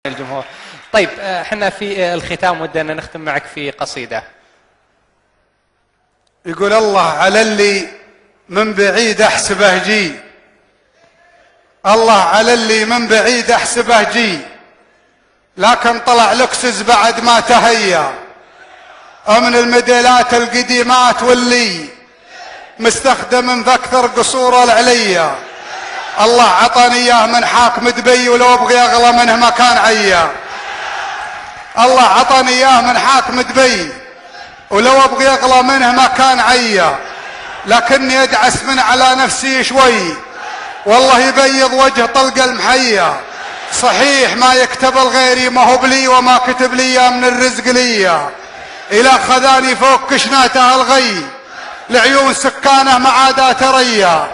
الجمهور. طيب احنا في الختام ودنا نختم معك في قصيدة. يقول الله على اللي من بعيد احسبه جي، الله على اللي من بعيد احسبه جي، لكن طلع لكسس بعد ما تهيأ من الموديلات القديمات واللي مستخدم في اكثر قصور العليا. الله عطاني اياه من حاكم دبي ولو ابغي اغلى منه ما كان عيا. الله عطاني اياه من حاكم دبي ولو ابغي اغلى منه ما كان عيا، لكني ادعس من على نفسي شوي والله يبيض وجه طلق المحيا. صحيح ما يكتب الغيري ما هو بلي وما كتب لي من الرزق لي، الى خذاني فوق كشناته الغي لعيون سكانه ما عادا تريا.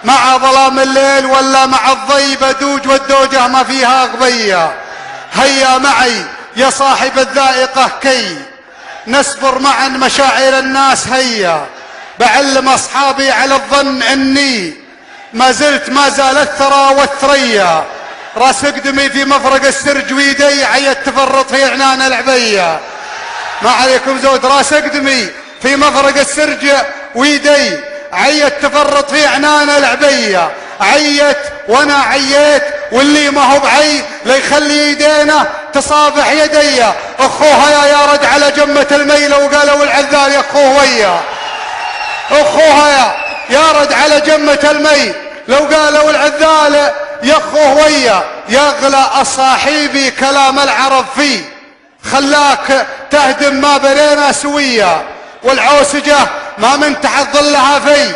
مع ظلام الليل ولا مع الضي بدوج والدوجه ما فيها غبيه. هيا معي يا صاحب الذائقه كي نصبر معا مشاعر الناس. هيا بعلم اصحابي على الظن اني ما زال الثرى والثريا. راس اقدمي في مفرق السرج ويدي عيت تفرط في عنان العبيه. ما عليكم زود. راس اقدمي في مفرق السرج ويدي عيت تفرط في عنان العبيه. عيت وانا عيت واللي ما هو بعي ليخلي يدينا تصافح يدي. اخوها يا رد على جمة الميلة وقالوا العذال يا اخوه ويا. اخوها يا رد على جمة المي لو قالوا العذال يا اخوه ويا. يغلى اصاحيبي كلام العرب فيه خلاك تهدم ما بنينا سويا. والعوسجة ما من تحت ظلها في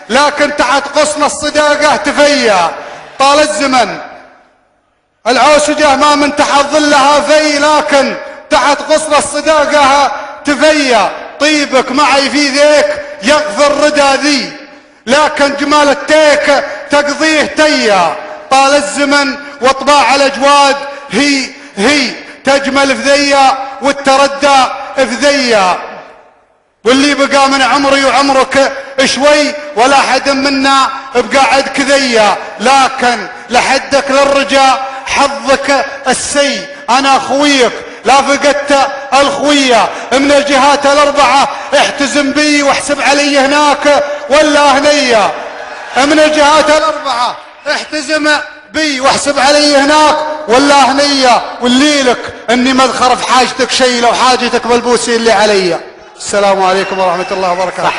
لكن تحت غصن الصداقة تفيا. طال الزمن العوسجة ما من تحت ظلها في لكن تحت غصن الصداقة تفيا. طيبك معي في ذيك يغفر ردا ذي لكن جمال التيك تقضيه تيا. طال الزمن واطباع الاجواد هي تجمل في ذيا والتردى في ذيا. واللي بقى من عمري وعمرك شوي ولا حد منا بقاعد كذيا. لكن لحدك للرجاء حظك السي انا اخويك لا فقدت الخوية من الجهات الاربعة. احتزم بي واحسب علي هناك ولا هنية. من الجهات الاربعة احتزم بي واحسب علي هناك ولا هنية. واللي لك اني مذخر في حاجتك شيء لو حاجتك بالبوسي اللي علي. السلام عليكم ورحمة الله وبركاته.